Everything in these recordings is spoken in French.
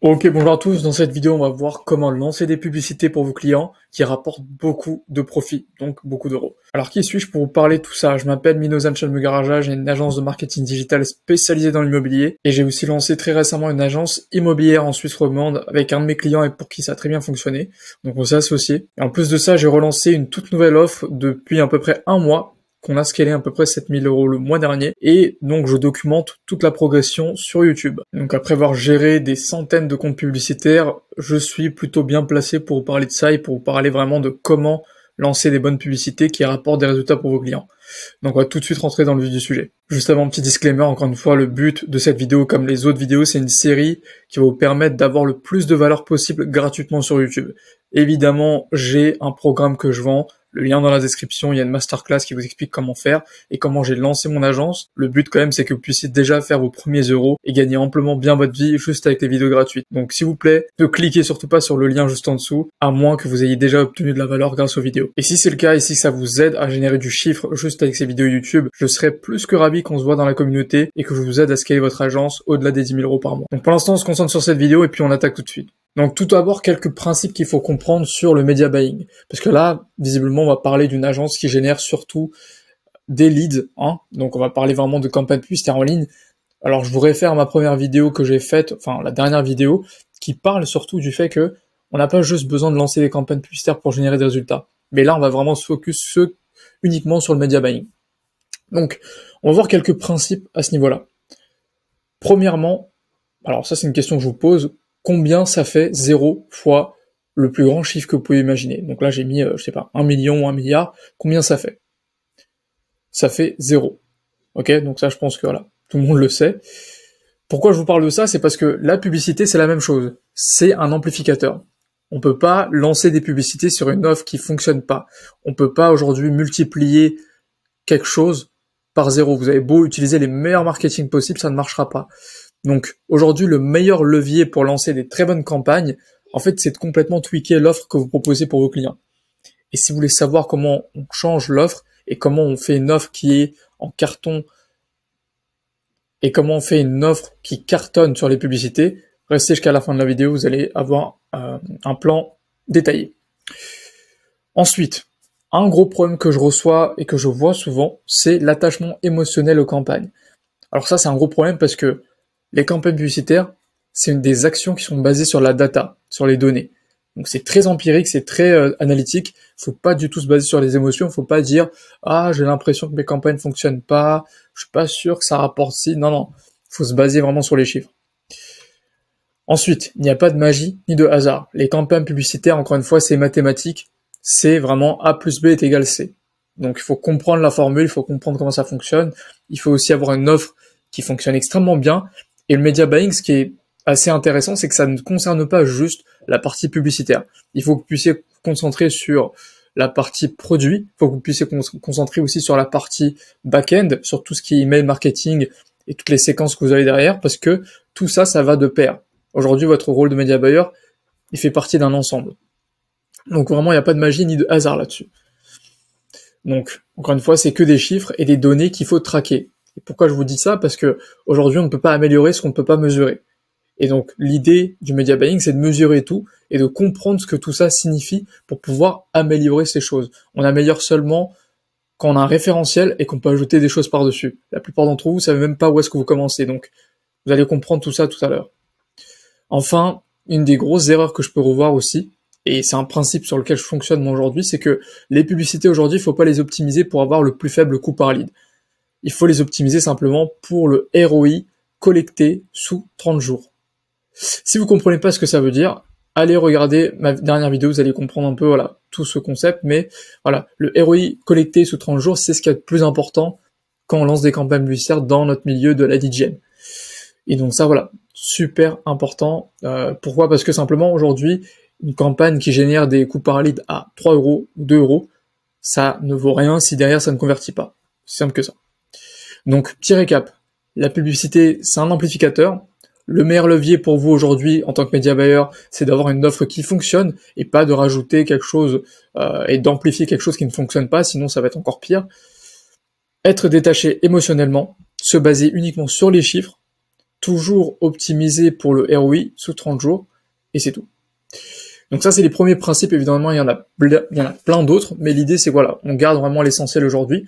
Ok, bonjour à tous. Dans cette vidéo, on va voir comment lancer des publicités pour vos clients qui rapportent beaucoup de profit, donc beaucoup d'euros. Alors, qui suis-je pour vous parler de tout ça? Je m'appelle Minozan Chalmegarajah, j'ai une agence de marketing digital spécialisée dans l'immobilier et j'ai aussi lancé très récemment une agence immobilière en Suisse romande avec un de mes clients et pour qui ça a très bien fonctionné. Donc, on s'est associés. Et en plus de ça, j'ai relancé une toute nouvelle offre depuis à peu près un mois qu'on a scalé à peu près 7000 euros le mois dernier, et donc je documente toute la progression sur YouTube. Donc après avoir géré des centaines de comptes publicitaires, je suis plutôt bien placé pour vous parler de ça et pour vous parler vraiment de comment lancer des bonnes publicités qui rapportent des résultats pour vos clients. Donc on va tout de suite rentrer dans le vif du sujet. Juste avant, un petit disclaimer, encore une fois, le but de cette vidéo, comme les autres vidéos, c'est une série qui va vous permettre d'avoir le plus de valeur possible gratuitement sur YouTube. Évidemment, j'ai un programme que je vends, le lien dans la description, il y a une masterclass qui vous explique comment faire et comment j'ai lancé mon agence. Le but quand même, c'est que vous puissiez déjà faire vos premiers euros et gagner amplement bien votre vie juste avec les vidéos gratuites. Donc s'il vous plaît, ne cliquez surtout pas sur le lien juste en dessous, à moins que vous ayez déjà obtenu de la valeur grâce aux vidéos. Et si c'est le cas et si ça vous aide à générer du chiffre juste avec ces vidéos YouTube, je serais plus que ravi qu'on se voit dans la communauté et que je vous aide à scaler votre agence au-delà des 10 000 euros par mois. Donc pour l'instant, on se concentre sur cette vidéo et puis on attaque tout de suite. Donc tout d'abord, quelques principes qu'il faut comprendre sur le media buying. Parce que là, visiblement, on va parler d'une agence qui génère surtout des leads, hein. Donc on va parler vraiment de campagne publicitaire en ligne. Alors je vous réfère à ma première vidéo que j'ai faite, enfin la dernière vidéo, qui parle surtout du fait que on n'a pas juste besoin de lancer des campagnes publicitaires pour générer des résultats. Mais là, on va vraiment se focus uniquement sur le media buying. Donc, on va voir quelques principes à ce niveau-là. Premièrement, alors ça c'est une question que je vous pose, combien ça fait 0 fois le plus grand chiffre que vous pouvez imaginer? Donc là j'ai mis, je sais pas, 1 million ou 1 milliard, combien ça fait? Ça fait 0. Ok, donc ça je pense que voilà, tout le monde le sait. Pourquoi je vous parle de ça? C'est parce que la publicité c'est la même chose, c'est un amplificateur. On peut pas lancer des publicités sur une offre qui fonctionne pas. On peut pas aujourd'hui multiplier quelque chose par 0. Vous avez beau utiliser les meilleurs marketing possibles, ça ne marchera pas. Donc aujourd'hui, le meilleur levier pour lancer des très bonnes campagnes, en fait, c'est de complètement tweaker l'offre que vous proposez pour vos clients. Et si vous voulez savoir comment on change l'offre et comment on fait une offre qui est en carton et comment on fait une offre qui cartonne sur les publicités, restez jusqu'à la fin de la vidéo, vous allez avoir un plan détaillé. Ensuite, un gros problème que je reçois et que je vois souvent, c'est l'attachement émotionnel aux campagnes. Alors ça, c'est un gros problème parce que les campagnes publicitaires, c'est une des actions qui sont basées sur la data, sur les données. Donc c'est très empirique, c'est très analytique. Faut pas du tout se baser sur les émotions. Faut pas dire j'ai l'impression que mes campagnes fonctionnent pas. Je suis pas sûr que ça rapporte si. Non. Faut se baser vraiment sur les chiffres. Ensuite, il n'y a pas de magie ni de hasard. Les campagnes publicitaires, encore une fois, c'est mathématique. C'est vraiment A plus B est égal C. Donc il faut comprendre la formule, il faut comprendre comment ça fonctionne. Il faut aussi avoir une offre qui fonctionne extrêmement bien. Et le media buying, ce qui est assez intéressant, c'est que ça ne concerne pas juste la partie publicitaire. Il faut que vous puissiez vous concentrer sur la partie produit, il faut que vous puissiez vous concentrer aussi sur la partie back-end, sur tout ce qui est email marketing et toutes les séquences que vous avez derrière, parce que tout ça, ça va de pair. Aujourd'hui, votre rôle de media buyer, il fait partie d'un ensemble. Donc vraiment, il n'y a pas de magie ni de hasard là-dessus. Donc, encore une fois, c'est que des chiffres et des données qu'il faut traquer. Et pourquoi je vous dis ça? Parce que aujourd'hui, on ne peut pas améliorer ce qu'on ne peut pas mesurer. Et donc, l'idée du media buying, c'est de mesurer tout et de comprendre ce que tout ça signifie pour pouvoir améliorer ces choses. On améliore seulement quand on a un référentiel et qu'on peut ajouter des choses par-dessus. La plupart d'entre vous, vous savez même pas où est-ce que vous commencez. Donc, vous allez comprendre tout ça tout à l'heure. Enfin, une des grosses erreurs que je peux revoir aussi, et c'est un principe sur lequel je fonctionne moi aujourd'hui, c'est que les publicités aujourd'hui, il faut pas les optimiser pour avoir le plus faible coût par lead. Il faut les optimiser simplement pour le ROI collecté sous 30 jours. Si vous comprenez pas ce que ça veut dire, allez regarder ma dernière vidéo, vous allez comprendre un peu voilà tout ce concept, mais voilà, le ROI collecté sous 30 jours, c'est ce qui est le plus important quand on lance des campagnes publicitaires dans notre milieu de la lead gen. Et donc ça voilà, super important. Pourquoi? Parce que simplement aujourd'hui, une campagne qui génère des coûts par lead à 3 euros ou 2 euros, ça ne vaut rien si derrière ça ne convertit pas. C'est simple que ça. Donc, petit récap. La publicité, c'est un amplificateur. Le meilleur levier pour vous aujourd'hui, en tant que media buyer, c'est d'avoir une offre qui fonctionne et pas de rajouter quelque chose et d'amplifier quelque chose qui ne fonctionne pas, sinon ça va être encore pire. Être détaché émotionnellement, se baser uniquement sur les chiffres, toujours optimiser pour le ROI sous 30 jours, et c'est tout. Donc ça, c'est les premiers principes. Évidemment, il y en a plein d'autres, mais l'idée, c'est voilà, on garde vraiment l'essentiel aujourd'hui.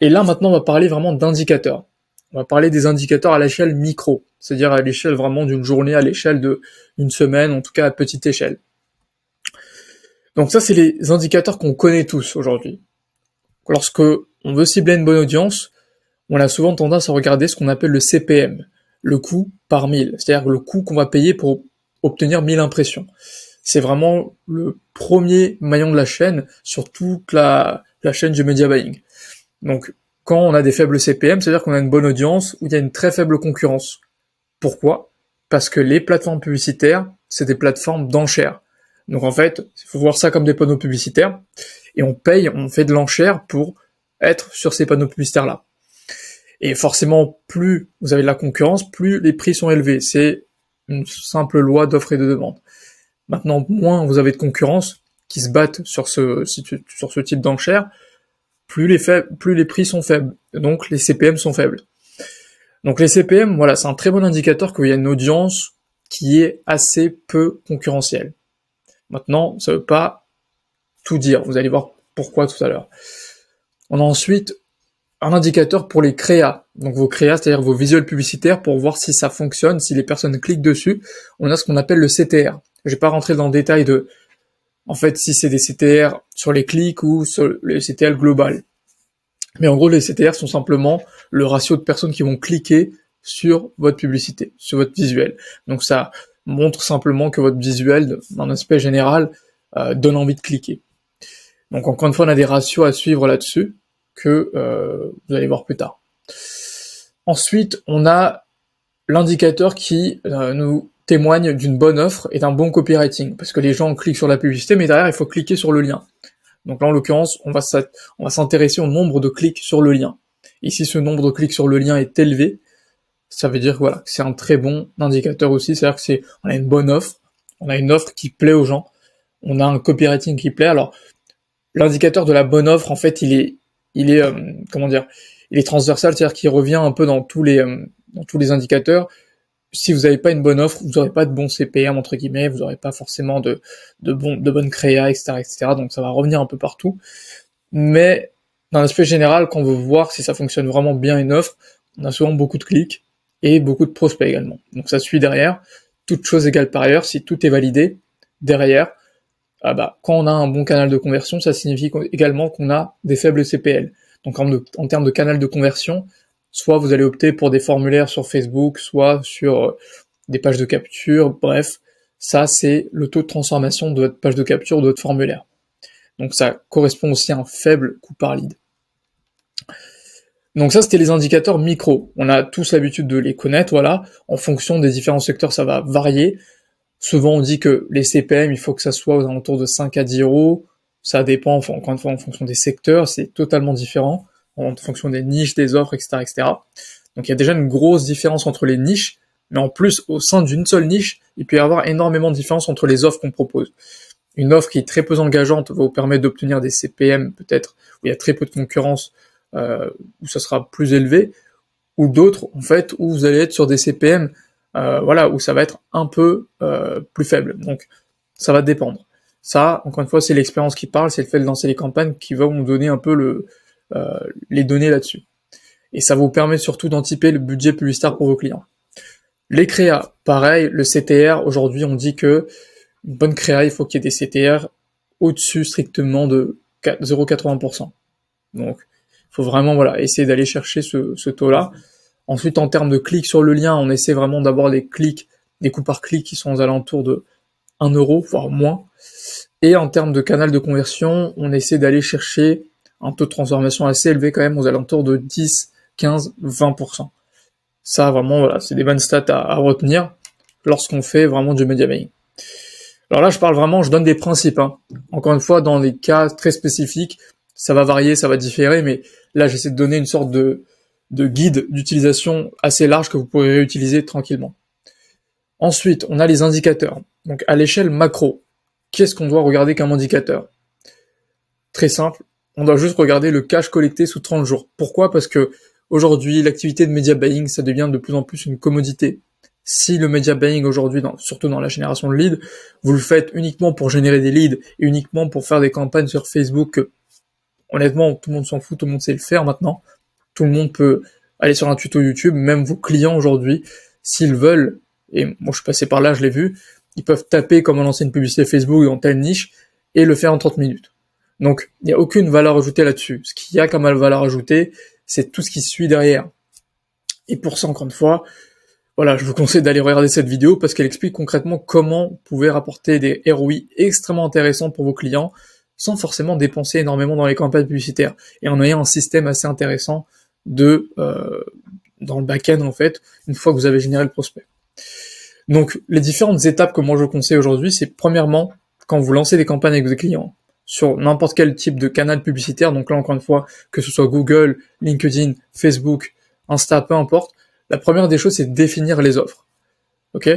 Et là, maintenant, on va parler vraiment d'indicateurs. On va parler des indicateurs à l'échelle micro, c'est-à-dire à l'échelle vraiment d'une journée, à l'échelle d'une semaine, en tout cas à petite échelle. Donc ça, c'est les indicateurs qu'on connaît tous aujourd'hui. Lorsque on veut cibler une bonne audience, on a souvent tendance à regarder ce qu'on appelle le CPM, le coût par 1000, c'est-à-dire le coût qu'on va payer pour obtenir 1000 impressions. C'est vraiment le premier maillon de la chaîne sur toute la chaîne du media buying. Donc, quand on a des faibles CPM, c'est-à-dire qu'on a une bonne audience où il y a une très faible concurrence. Pourquoi ? Parce que les plateformes publicitaires, c'est des plateformes d'enchères. Donc en fait, il faut voir ça comme des panneaux publicitaires, et on fait de l'enchère pour être sur ces panneaux publicitaires-là. Et forcément, plus vous avez de la concurrence, plus les prix sont élevés. C'est une simple loi d'offre et de demande. Maintenant, moins vous avez de concurrence qui se battent sur ce type d'enchères, plus les prix sont faibles, donc les CPM sont faibles. Donc les CPM, voilà, c'est un très bon indicateur qu'il y a une audience qui est assez peu concurrentielle. Maintenant, ça veut pas tout dire, vous allez voir pourquoi tout à l'heure. On a ensuite un indicateur pour les créas, donc vos créas, c'est-à-dire vos visuels publicitaires, pour voir si ça fonctionne, si les personnes cliquent dessus. On a ce qu'on appelle le CTR. Je vais pas rentrer dans le détail en fait, si c'est des CTR sur les clics ou sur le CTR global. Mais en gros, les CTR sont simplement le ratio de personnes qui vont cliquer sur votre publicité, sur votre visuel. Donc ça montre simplement que votre visuel, d'un aspect général, donne envie de cliquer. Donc encore une fois, on a des ratios à suivre là-dessus que vous allez voir plus tard. Ensuite, on a l'indicateur qui nous témoigne d'une bonne offre et d'un bon copywriting, parce que les gens cliquent sur la publicité, mais derrière, il faut cliquer sur le lien. Donc là, en l'occurrence, on va s'intéresser au nombre de clics sur le lien. Et si ce nombre de clics sur le lien est élevé, ça veut dire voilà, que c'est un très bon indicateur aussi, c'est-à-dire que on a une bonne offre, on a une offre qui plaît aux gens, on a un copywriting qui plaît. Alors, l'indicateur de la bonne offre, en fait, il est il est transversal, c'est-à-dire qu'il revient un peu dans tous les indicateurs. Si vous n'avez pas une bonne offre, vous n'aurez pas de bon CPM entre guillemets, vous n'aurez pas forcément de bonnes créa, etc. Donc ça va revenir un peu partout. Mais dans l'aspect général, quand on veut voir si ça fonctionne vraiment bien une offre, on a souvent beaucoup de clics et beaucoup de prospects également. Donc ça suit derrière. Toute chose égale par ailleurs, si tout est validé, derrière, quand on a un bon canal de conversion, ça signifie également qu'on a des faibles CPL. Donc en termes de canal de conversion, soit vous allez opter pour des formulaires sur Facebook, soit sur des pages de capture, bref, ça c'est le taux de transformation de votre page de capture ou de votre formulaire. Donc ça correspond aussi à un faible coût par lead. Donc ça c'était les indicateurs micro. On a tous l'habitude de les connaître, voilà. En fonction des différents secteurs, ça va varier. Souvent on dit que les CPM, il faut que ça soit aux alentours de 5 à 10 euros. Ça dépend, encore une fois, en fonction des secteurs, c'est totalement différent. En fonction des niches, des offres, etc. Donc il y a déjà une grosse différence entre les niches, mais en plus, au sein d'une seule niche, il peut y avoir énormément de différence entre les offres qu'on propose. Une offre qui est très peu engageante va vous permettre d'obtenir des CPM, peut-être, où il y a très peu de concurrence, où ça sera plus élevé, ou d'autres, en fait, où vous allez être sur des CPM, où ça va être un peu plus faible. Donc, ça va dépendre. Ça, encore une fois, c'est l'expérience qui parle, c'est le fait de lancer les campagnes qui va vous donner un peu les données là-dessus. Et ça vous permet surtout d'anticiper le budget publicitaire pour vos clients. Les créas, pareil, le CTR, aujourd'hui on dit que une bonne créa, il faut qu'il y ait des CTR au-dessus strictement de 0,80%. Donc, il faut vraiment essayer d'aller chercher ce taux-là. Ensuite, en termes de clics sur le lien, on essaie vraiment d'avoir des coûts par clic qui sont aux alentours de 1 euro, voire moins. Et en termes de canal de conversion, on essaie d'aller chercher un taux de transformation assez élevé quand même, aux alentours de 10, 15, 20%. Ça, vraiment, c'est des bonnes stats à retenir lorsqu'on fait vraiment du media buying. Alors là, je donne des principes. Encore une fois, dans des cas très spécifiques, ça va varier, ça va différer, mais là, j'essaie de donner une sorte de guide d'utilisation assez large que vous pourrez réutiliser tranquillement. Ensuite, on a les indicateurs. Donc, à l'échelle macro, qu'est-ce qu'on doit regarder comme indicateur ? Très simple, on doit juste regarder le cash collecté sous 30 jours. Pourquoi ? Parce que aujourd'hui, l'activité de media buying, ça devient de plus en plus une commodité. Si le media buying aujourd'hui, surtout dans la génération de leads, vous le faites uniquement pour générer des leads et uniquement pour faire des campagnes sur Facebook, que, honnêtement, tout le monde s'en fout, tout le monde sait le faire maintenant. Tout le monde peut aller sur un tuto YouTube, même vos clients aujourd'hui, s'ils veulent, et moi je suis passé par là, je l'ai vu, ils peuvent taper comment lancer une publicité Facebook dans telle niche et le faire en 30 minutes. Donc, il n'y a aucune valeur ajoutée là-dessus. Ce qu'il y a comme valeur ajoutée, c'est tout ce qui suit derrière. Et pour ça, encore une fois, voilà, je vous conseille d'aller regarder cette vidéo parce qu'elle explique concrètement comment vous pouvez rapporter des ROI extrêmement intéressants pour vos clients sans forcément dépenser énormément dans les campagnes publicitaires et en ayant un système assez intéressant dans le back-end en fait, une fois que vous avez généré le prospect. Donc, les différentes étapes que moi je conseille aujourd'hui, c'est premièrement, quand vous lancez des campagnes avec vos clients, sur n'importe quel type de canal publicitaire, donc là encore une fois, que ce soit Google, LinkedIn, Facebook, Insta, peu importe, la première des choses c'est de définir les offres. Ok?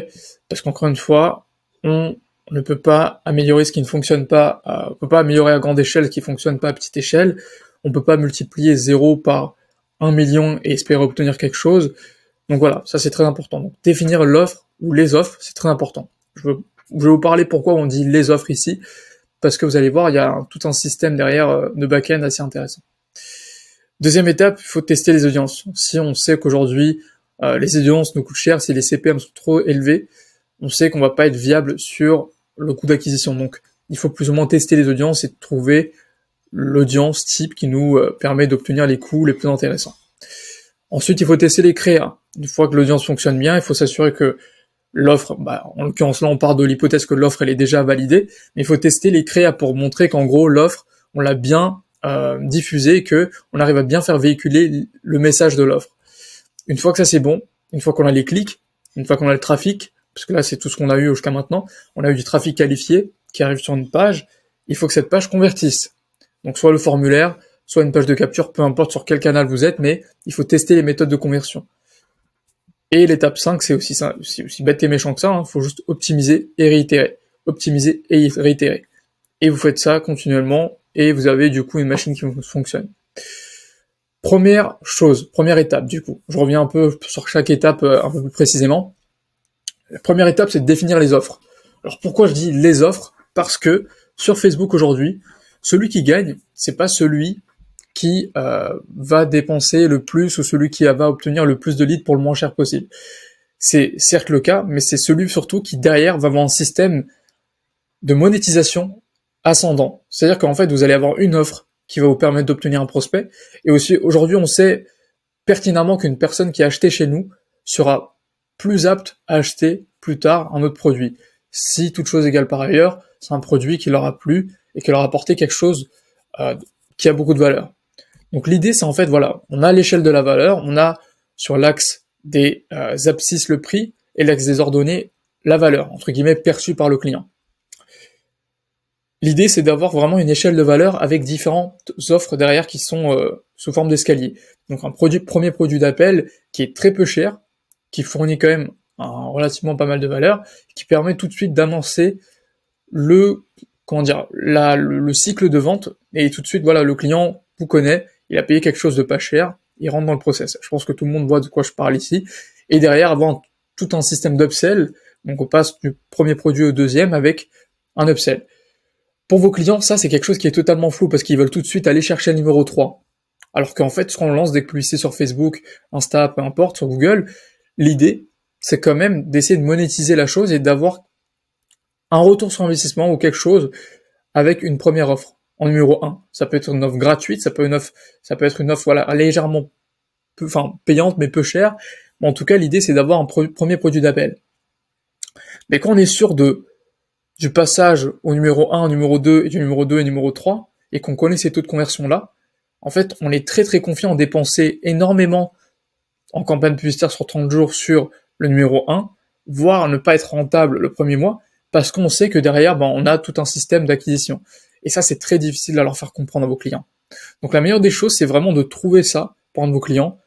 Parce qu'encore une fois, on ne peut pas améliorer ce qui ne fonctionne pas, on peut pas améliorer à grande échelle ce qui fonctionne pas à petite échelle, on peut pas multiplier 0 par 1 million et espérer obtenir quelque chose. Donc voilà, ça c'est très important. Donc définir l'offre ou les offres, c'est très important. Je vais vous parler pourquoi on dit les offres ici, parce que vous allez voir, il y a tout un système derrière de back-end assez intéressant. Deuxième étape, il faut tester les audiences. Si on sait qu'aujourd'hui, les audiences nous coûtent cher, si les CPM sont trop élevés, on sait qu'on va pas être viable sur le coût d'acquisition. Donc, il faut plus ou moins tester les audiences et trouver l'audience type qui nous permet d'obtenir les coûts les plus intéressants. Ensuite, il faut tester les créas. Une fois que l'audience fonctionne bien, il faut s'assurer que l'offre, en l'occurrence là on part de l'hypothèse que l'offre elle est déjà validée, mais il faut tester les créas pour montrer qu'en gros l'offre, on l'a bien diffusée, que on arrive à bien faire véhiculer le message de l'offre. Une fois que ça c'est bon, une fois qu'on a les clics, une fois qu'on a le trafic, parce que là c'est tout ce qu'on a eu jusqu'à maintenant, on a eu du trafic qualifié qui arrive sur une page, il faut que cette page convertisse. Donc soit le formulaire, soit une page de capture, peu importe sur quel canal vous êtes, mais il faut tester les méthodes de conversion. Et l'étape 5, c'est aussi bête et méchant que ça, il faut juste optimiser et réitérer. Optimiser et réitérer. Et vous faites ça continuellement, et vous avez du coup une machine qui fonctionne. Première étape du coup. Je reviens un peu sur chaque étape un peu plus précisément. La première étape, c'est de définir les offres. Alors pourquoi je dis les offres? Parce que sur Facebook aujourd'hui, celui qui gagne, c'est pas celui qui va dépenser le plus ou celui qui va obtenir le plus de leads pour le moins cher possible. C'est certes le cas, mais c'est celui surtout qui derrière va avoir un système de monétisation ascendant. C'est-à-dire qu'en fait, vous allez avoir une offre qui va vous permettre d'obtenir un prospect. Et aussi, aujourd'hui, on sait pertinemment qu'une personne qui a acheté chez nous sera plus apte à acheter plus tard un autre produit. Si toute chose égale par ailleurs, c'est un produit qui leur a plu et qui leur a apporté quelque chose qui a beaucoup de valeur. Donc l'idée, c'est en fait, voilà, on a l'échelle de la valeur, on a sur l'axe des abscisses le prix et l'axe des ordonnées la valeur, entre guillemets, perçue par le client. L'idée, c'est d'avoir vraiment une échelle de valeur avec différentes offres derrière qui sont sous forme d'escalier. Donc un premier produit d'appel qui est très peu cher, qui fournit quand même relativement pas mal de valeur, qui permet tout de suite d'amorcer le cycle de vente, et tout de suite, voilà, le client vous connaît, il a payé quelque chose de pas cher, il rentre dans le process. Je pense que tout le monde voit de quoi je parle ici. Et derrière, avant tout un système d'upsell, donc on passe du premier produit au deuxième avec un upsell. Pour vos clients, ça c'est quelque chose qui est totalement flou parce qu'ils veulent tout de suite aller chercher le numéro 3. Alors qu'en fait, quand on lance des publicités sur Facebook, Insta, peu importe, sur Google, l'idée, c'est quand même d'essayer de monétiser la chose et d'avoir un retour sur investissement ou quelque chose avec une première offre. En numéro 1, ça peut être une offre gratuite, ça peut être une offre voilà, légèrement payante mais peu chère. Mais en tout cas, l'idée c'est d'avoir un premier produit d'appel. Mais quand on est sûr du passage au numéro 1, au numéro 2 et du numéro 2 et numéro 3 et qu'on connaît ces taux de conversion là, en fait, on est très très confiant en dépenser énormément en campagne publicitaire sur 30 jours sur le numéro 1, voire ne pas être rentable le premier mois parce qu'on sait que derrière, on a tout un système d'acquisition. Et ça, c'est très difficile à leur faire comprendre à vos clients. Donc la meilleure des choses, c'est vraiment de trouver ça pour un de vos clients,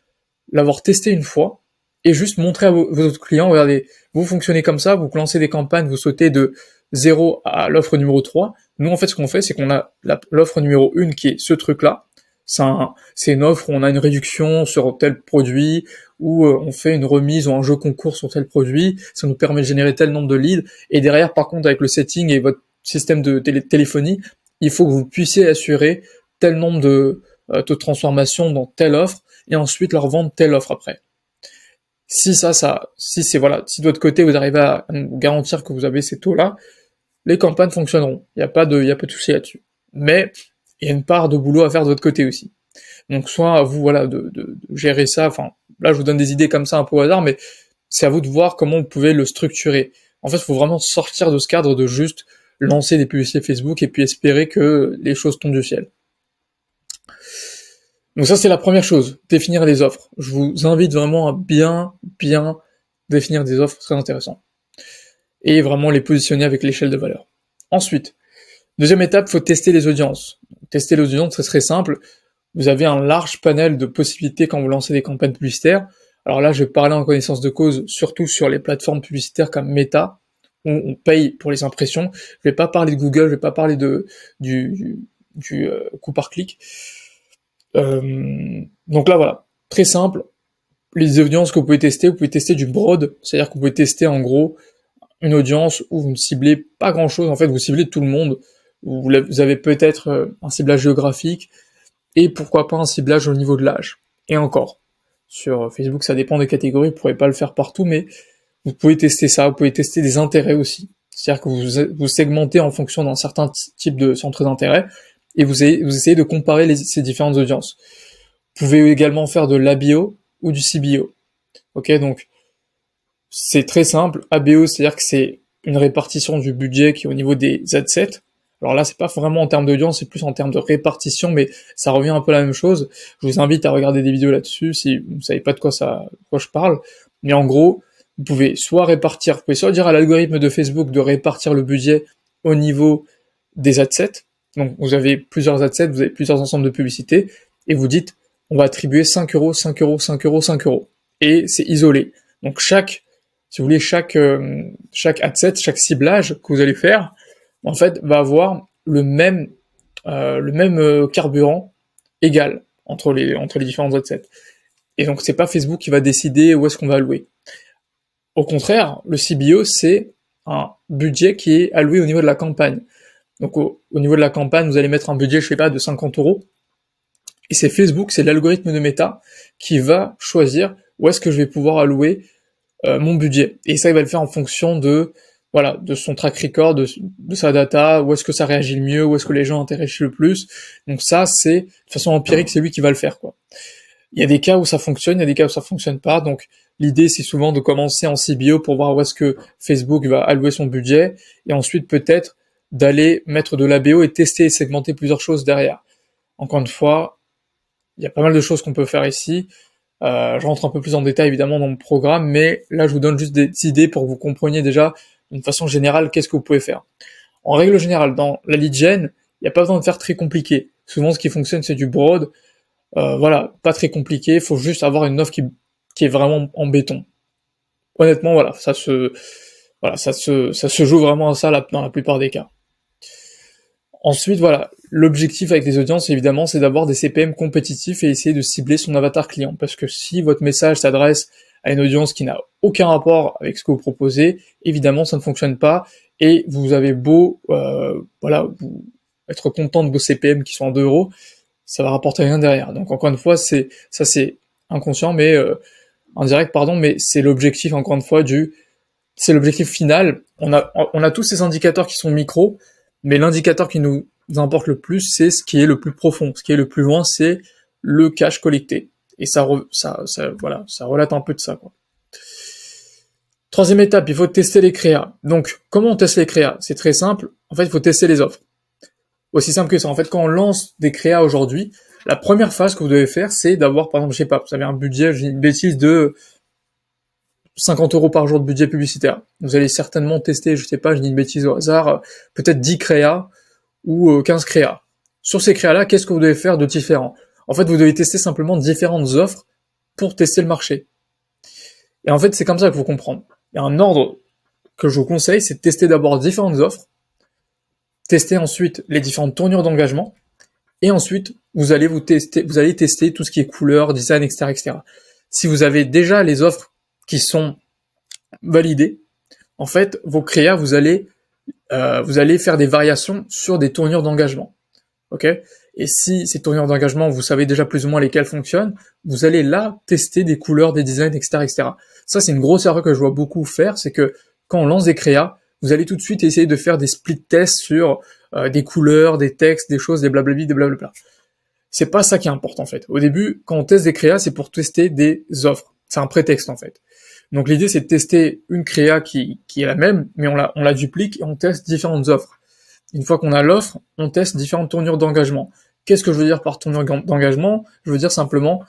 l'avoir testé une fois, et juste montrer à vos autres clients, regardez, vous fonctionnez comme ça, vous lancez des campagnes, vous sautez de 0 à l'offre numéro 3. Nous, en fait, ce qu'on fait, c'est qu'on a l'offre numéro 1 qui est ce truc-là, C'est une offre où on a une réduction sur tel produit, ou on fait une remise ou un jeu concours sur tel produit, ça nous permet de générer tel nombre de leads, et derrière, par contre, avec le setting et votre système de téléphonie, il faut que vous puissiez assurer tel nombre de transformations dans telle offre, et ensuite leur vendre telle offre après. Si si de votre côté vous arrivez à nous garantir que vous avez ces taux-là, les campagnes fonctionneront. Il n'y a pas de souci là-dessus. Mais il y a une part de boulot à faire de votre côté aussi. Donc soit à vous, voilà, de gérer ça. Enfin, là, je vous donne des idées comme ça un peu au hasard, mais c'est à vous de voir comment vous pouvez le structurer. En fait, il faut vraiment sortir de ce cadre de juste lancer des publicités Facebook et puis espérer que les choses tombent du ciel. Donc ça, c'est la première chose, définir les offres. Je vous invite vraiment à bien définir des offres très intéressantes. Et vraiment les positionner avec l'échelle de valeur. Ensuite, deuxième étape, il faut tester les audiences. Tester les audiences, c'est très simple. Vous avez un large panel de possibilités quand vous lancez des campagnes publicitaires. Alors là, je vais parler en connaissance de cause, surtout sur les plateformes publicitaires comme Meta, où on paye pour les impressions. Je vais pas parler de Google, je vais pas parler du coût par clic. Donc là, voilà, très simple. Les audiences que vous pouvez tester du broad, c'est-à-dire que vous pouvez tester en gros une audience où vous ne ciblez pas grand-chose, en fait, vous ciblez tout le monde. Vous avez peut-être un ciblage géographique, et pourquoi pas un ciblage au niveau de l'âge. Et encore, sur Facebook, ça dépend des catégories, vous pourrez pas le faire partout, mais vous pouvez tester ça, vous pouvez tester des intérêts aussi. C'est-à-dire que vous segmentez en fonction d'un certain type de centre d'intérêt, et vous essayez de comparer ces différentes audiences. Vous pouvez également faire de l'ABO ou du CBO. Ok, donc c'est très simple. ABO, c'est-à-dire que c'est une répartition du budget qui est au niveau des adsets. Alors là, c'est pas vraiment en termes d'audience, c'est plus en termes de répartition, mais ça revient un peu à la même chose. Je vous invite à regarder des vidéos là-dessus si vous ne savez pas de quoi je parle. Mais en gros, vous pouvez soit dire à l'algorithme de Facebook de répartir le budget au niveau des adsets. Donc vous avez plusieurs adsets, vous avez plusieurs ensembles de publicités, et vous dites, on va attribuer 5 euros, 5 euros, 5 euros, 5 euros. Et c'est isolé. Donc chaque adset, chaque ciblage que vous allez faire, en fait, va avoir le même carburant égal entre les différents adsets. Et donc c'est pas Facebook qui va décider où est-ce qu'on va allouer. Au contraire, le CBO, c'est un budget qui est alloué au niveau de la campagne. Donc au niveau de la campagne, vous allez mettre un budget, je sais pas, de 50 euros. Et c'est Facebook, c'est l'algorithme de Meta qui va choisir où est-ce que je vais pouvoir allouer mon budget. Et ça, il va le faire en fonction de son track record, de sa data, où est-ce que ça réagit le mieux, où est-ce que les gens intéressent le plus. Donc ça, c'est de façon empirique, c'est lui qui va le faire, quoi. Il y a des cas où ça fonctionne, il y a des cas où ça fonctionne pas. Donc l'idée, c'est souvent de commencer en CBO pour voir où est-ce que Facebook va allouer son budget, et ensuite peut-être d'aller mettre de l'ABO et tester et segmenter plusieurs choses derrière. Encore une fois, il y a pas mal de choses qu'on peut faire ici. Je rentre un peu plus en détail évidemment dans mon programme, mais là je vous donne juste des idées pour que vous compreniez déjà d'une façon générale qu'est-ce que vous pouvez faire. En règle générale, dans la lead gen, il n'y a pas besoin de faire très compliqué. Souvent ce qui fonctionne c'est du broad, pas très compliqué, il faut juste avoir une offre qui est vraiment en béton. Honnêtement, ça se joue vraiment à ça dans la plupart des cas. Ensuite, l'objectif avec les audiences, évidemment, c'est d'avoir des CPM compétitifs et essayer de cibler son avatar client. Parce que si votre message s'adresse à une audience qui n'a aucun rapport avec ce que vous proposez, évidemment, ça ne fonctionne pas. Et vous avez beau, vous être content de vos CPM qui sont à 2 euros, ça va rapporter rien derrière. Donc, encore une fois, c'est inconscient, mais indirect, mais c'est l'objectif, encore une fois, c'est l'objectif final. On a tous ces indicateurs qui sont micros, mais l'indicateur qui nous importe le plus, c'est ce qui est le plus profond. Ce qui est le plus loin, c'est le cash collecté. Et ça relate un peu de ça, quoi. Troisième étape, il faut tester les créas. Donc, comment on teste les créas? C'est très simple. En fait, il faut tester les offres. Aussi simple que ça. En fait, quand on lance des créas aujourd'hui, la première phase que vous devez faire, c'est d'avoir, par exemple, vous avez un budget, j'ai une bêtise de 50 euros par jour de budget publicitaire. Vous allez certainement tester, je dis une bêtise au hasard, peut-être 10 créas ou 15 créas. Sur ces créas-là, qu'est-ce que vous devez faire de différent? En fait, vous devez tester simplement différentes offres pour tester le marché. Et en fait, c'est comme ça qu'il faut comprendre. Il y a un ordre que je vous conseille, c'est de tester d'abord différentes offres, tester ensuite les différentes tournures d'engagement, Et ensuite, vous allez tester tout ce qui est couleur, design, etc., etc. Si vous avez déjà les offres qui sont validées, en fait, vos créas, vous allez faire des variations sur des tournures d'engagement. Ok? Et si ces tournures d'engagement, vous savez déjà plus ou moins lesquelles fonctionnent, vous allez là tester des couleurs, des designs, etc., etc. Ça, c'est une grosse erreur que je vois beaucoup faire, c'est que quand on lance des créas, vous allez tout de suite essayer de faire des split tests sur des couleurs, des textes, des choses, des blablabli, des blablabla. C'est pas ça qui importe en fait. Au début, quand on teste des créas, c'est pour tester des offres. C'est un prétexte en fait. Donc l'idée, c'est de tester une créa qui est la même, mais on la duplique et on teste différentes offres. Une fois qu'on a l'offre, on teste différentes tournures d'engagement. Qu'est-ce que je veux dire par tournure d'engagement? Je veux dire simplement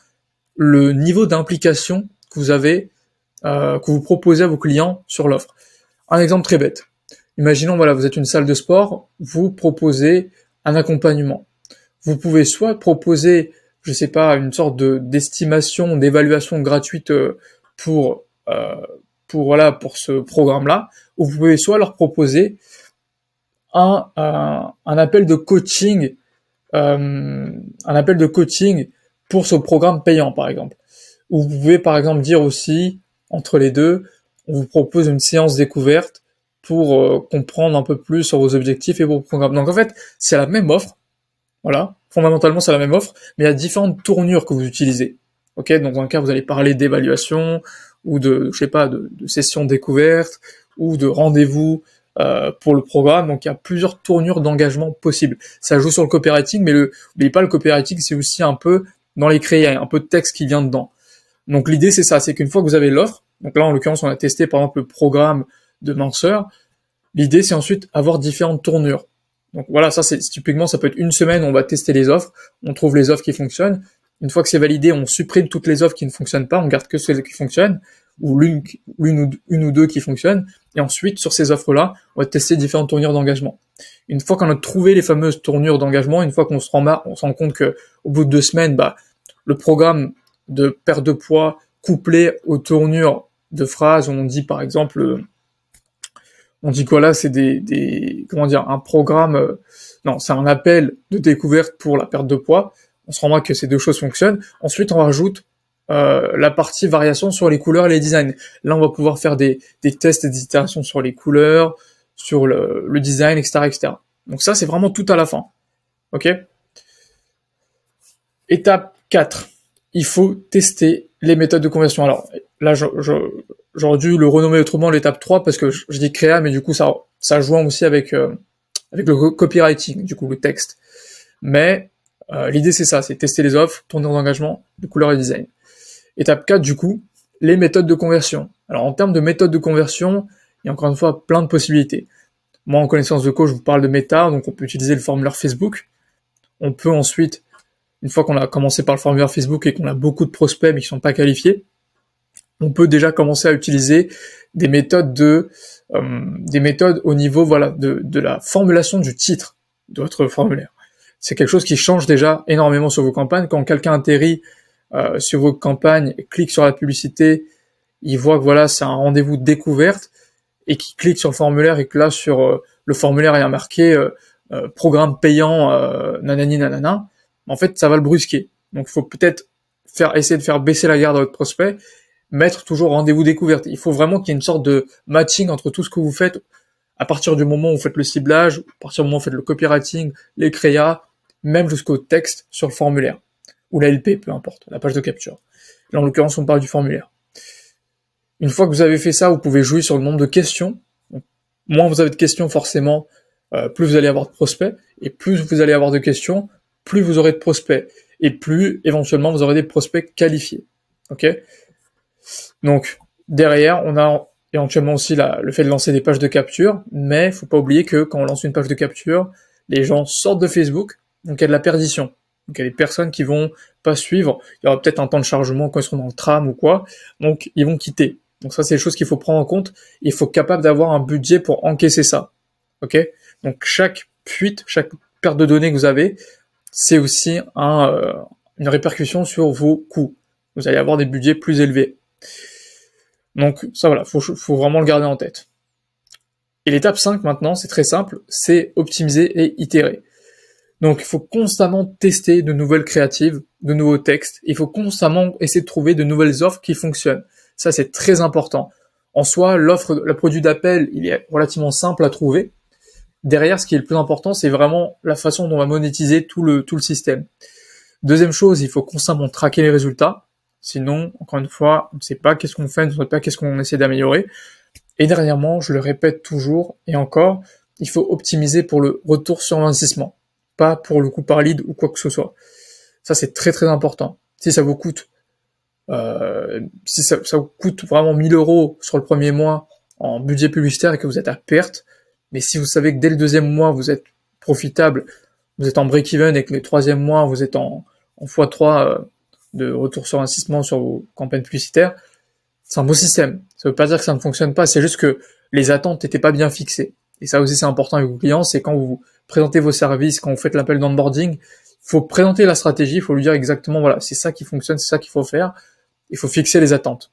le niveau d'implication que vous avez, que vous proposez à vos clients sur l'offre. Un exemple très bête. Imaginons, voilà, vous êtes une salle de sport, vous proposez un accompagnement. Vous pouvez soit proposer, je sais pas, une sorte d'estimation, d'évaluation gratuite pour ce programme-là, ou vous pouvez soit leur proposer un appel de coaching, pour ce programme payant, par exemple. Ou vous pouvez, par exemple, dire aussi, entre les deux, on vous propose une séance découverte pour comprendre un peu plus sur vos objectifs et vos programmes. Donc en fait, c'est la même offre, voilà, fondamentalement c'est la même offre, mais il y a différentes tournures que vous utilisez. Ok, donc dans un cas vous allez parler d'évaluation, ou de, je sais pas, de session découverte, ou de rendez-vous pour le programme, donc il y a plusieurs tournures d'engagement possibles. Ça joue sur le copywriting, mais n'oubliez pas, le copywriting c'est aussi un peu dans les créas, il y a un peu de texte qui vient dedans. Donc l'idée c'est ça, c'est qu'une fois que vous avez l'offre, donc là en l'occurrence on a testé par exemple le programme de minceur, l'idée c'est ensuite avoir différentes tournures. Donc voilà, ça c'est typiquement, ça peut être une semaine, on va tester les offres, on trouve les offres qui fonctionnent. Une fois que c'est validé, on supprime toutes les offres qui ne fonctionnent pas, on garde que celles qui fonctionnent, ou une ou deux qui fonctionnent, et ensuite sur ces offres-là, on va tester différentes tournures d'engagement. Une fois qu'on a trouvé les fameuses tournures d'engagement, une fois qu'on se rend compte que au bout de 2 semaines, le programme de perte de poids couplé aux tournures de phrases, on dit par exemple, on dit quoi là, c'est un programme, non, c'est un appel de découverte pour la perte de poids. On se rend compte que ces deux choses fonctionnent. Ensuite, on rajoute la partie variation sur les couleurs et les designs. Là, on va pouvoir faire des tests et des itérations sur les couleurs, sur le design, etc., etc. Donc ça, c'est vraiment tout à la fin. Ok? Étape 4. Il faut tester les méthodes de conversion. Alors là, j'aurais dû le renommer autrement l'étape 3 parce que je dis créa, mais du coup, ça joint aussi avec le copywriting, du coup, le texte. Mais l'idée, c'est ça, c'est tester les offres, tournure d'engagement, de couleurs et design. Étape 4, du coup, les méthodes de conversion. Alors, en termes de méthodes de conversion, il y a encore une fois plein de possibilités. Moi, en connaissance de co, je vous parle de méta, donc on peut utiliser le formulaire Facebook. On peut ensuite, une fois qu'on a commencé par le formulaire Facebook et qu'on a beaucoup de prospects mais qui sont pas qualifiés, on peut déjà commencer à utiliser des méthodes au niveau, voilà, de la formulation du titre de votre formulaire. C'est quelque chose qui change déjà énormément sur vos campagnes. Quand quelqu'un atterrit sur vos campagnes et clique sur la publicité, il voit que voilà, c'est un rendez-vous de découverte et qu'il clique sur le formulaire et que là, sur le formulaire, il y a marqué programme payant nanani nanana. En fait, ça va le brusquer. Donc, il faut peut-être essayer de faire baisser la garde à votre prospect, mettre toujours rendez-vous découverte. Il faut vraiment qu'il y ait une sorte de matching entre tout ce que vous faites à partir du moment où vous faites le ciblage, à partir du moment où vous faites le copywriting, les créas, même jusqu'au texte sur le formulaire, ou la LP, peu importe, la page de capture. Là, en l'occurrence, on parle du formulaire. Une fois que vous avez fait ça, vous pouvez jouer sur le nombre de questions. Donc, moins vous avez de questions, forcément, plus vous allez avoir de prospects, et plus vous allez avoir de questions, plus vous aurez de prospects, et plus, éventuellement, vous aurez des prospects qualifiés. Ok? Donc, derrière, on a éventuellement aussi le fait de lancer des pages de capture, mais faut pas oublier que quand on lance une page de capture, les gens sortent de Facebook, donc il y a de la perdition. Donc il y a des personnes qui vont pas suivre, il y aura peut-être un temps de chargement quand ils seront dans le tram ou quoi, donc ils vont quitter. Donc ça, c'est des choses qu'il faut prendre en compte, il faut être capable d'avoir un budget pour encaisser ça. Ok? Donc chaque fuite, chaque perte de données que vous avez, c'est aussi une répercussion sur vos coûts. Vous allez avoir des budgets plus élevés. Donc ça voilà, faut vraiment le garder en tête. Et l'étape 5 maintenant, c'est très simple, c'est optimiser et itérer. Donc, il faut constamment tester de nouvelles créatives, de nouveaux textes. Il faut constamment essayer de trouver de nouvelles offres qui fonctionnent. Ça, c'est très important. En soi, le produit d'appel, il est relativement simple à trouver. Derrière, ce qui est le plus important, c'est vraiment la façon dont on va monétiser tout le système. Deuxième chose, il faut constamment traquer les résultats. Sinon, encore une fois, on ne sait pas qu'est-ce qu'on fait, on ne sait pas qu'est-ce qu'on essaie d'améliorer. Et dernièrement, je le répète toujours et encore, il faut optimiser pour le retour sur investissement, pas pour le coût par lead ou quoi que ce soit. Ça, c'est très très important. Si ça vous coûte, ça vous coûte vraiment 1000 euros sur le premier mois en budget publicitaire et que vous êtes à perte, mais si vous savez que dès le deuxième mois, vous êtes profitable, vous êtes en break-even et que le troisième mois, vous êtes en x3 de retour sur investissement sur vos campagnes publicitaires, c'est un beau système. Ça veut pas dire que ça ne fonctionne pas, c'est juste que les attentes n'étaient pas bien fixées. Et ça aussi, c'est important avec vos clients, c'est quand vous présentez vos services, quand vous faites l'appel d'onboarding, il faut présenter la stratégie, il faut lui dire exactement, voilà, c'est ça qui fonctionne, c'est ça qu'il faut faire. Il faut fixer les attentes.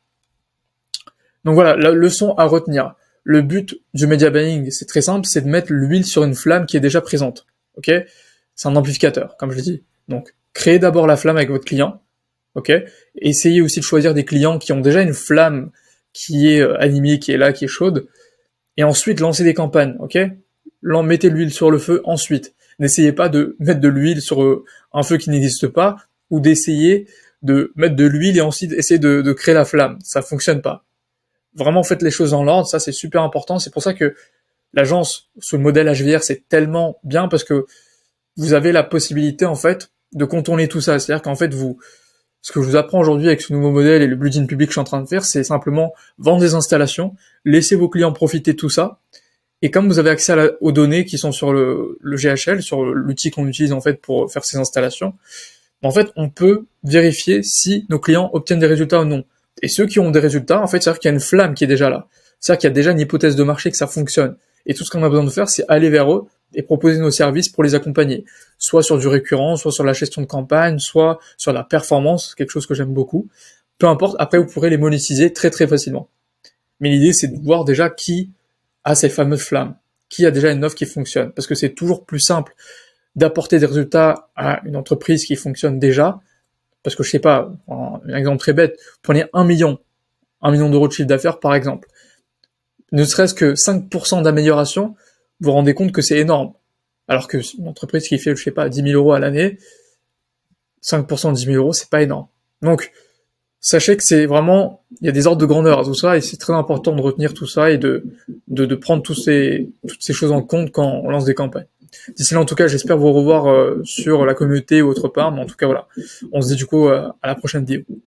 Donc voilà, la leçon à retenir. Le but du media buying, c'est très simple, c'est de mettre l'huile sur une flamme qui est déjà présente. Ok? C'est un amplificateur, comme je l'ai dit. Donc, créez d'abord la flamme avec votre client. Ok? Essayez aussi de choisir des clients qui ont déjà une flamme qui est animée, qui est là, qui est chaude. Et ensuite, lancez des campagnes. Ok? Mettez l'huile sur le feu ensuite. N'essayez pas de mettre de l'huile sur un feu qui n'existe pas, ou d'essayer de mettre de l'huile et ensuite essayer de créer la flamme. Ça fonctionne pas. Vraiment, faites les choses dans l'ordre, ça c'est super important. C'est pour ça que l'agence sous le modèle HVR, c'est tellement bien parce que vous avez la possibilité, en fait, de contourner tout ça. C'est-à-dire qu'en fait, ce que je vous apprends aujourd'hui avec ce nouveau modèle et le build-in public que je suis en train de faire, c'est simplement vendre des installations, laisser vos clients profiter de tout ça. Et comme vous avez accès aux données qui sont sur le GHL, sur l'outil qu'on utilise en fait pour faire ces installations, en fait, on peut vérifier si nos clients obtiennent des résultats ou non. Et ceux qui ont des résultats, en fait, c'est-à-dire qu'il y a une flamme qui est déjà là. C'est-à-dire qu'il y a déjà une hypothèse de marché que ça fonctionne. Et tout ce qu'on a besoin de faire, c'est aller vers eux et proposer nos services pour les accompagner. Soit sur du récurrent, soit sur la gestion de campagne, soit sur la performance, quelque chose que j'aime beaucoup. Peu importe, après, vous pourrez les monétiser très très facilement. Mais l'idée, c'est de voir déjà qui a ces fameuses flammes, qui a déjà une offre qui fonctionne. Parce que c'est toujours plus simple d'apporter des résultats à une entreprise qui fonctionne déjà, parce que je sais pas, un exemple très bête, prenez 1 million d'euros de chiffre d'affaires par exemple. Ne serait-ce que 5% d'amélioration, vous vous rendez compte que c'est énorme. Alors que une entreprise qui fait, je sais pas, 10 000 euros à l'année, 5% de 10 000 euros, c'est pas énorme. Donc, sachez que c'est vraiment, il y a des ordres de grandeur à tout ça, et c'est très important de retenir tout ça et de prendre toutes ces choses en compte quand on lance des campagnes. D'ici là, en tout cas, j'espère vous revoir sur la communauté ou autre part, mais en tout cas, voilà. On se dit du coup à la prochaine vidéo.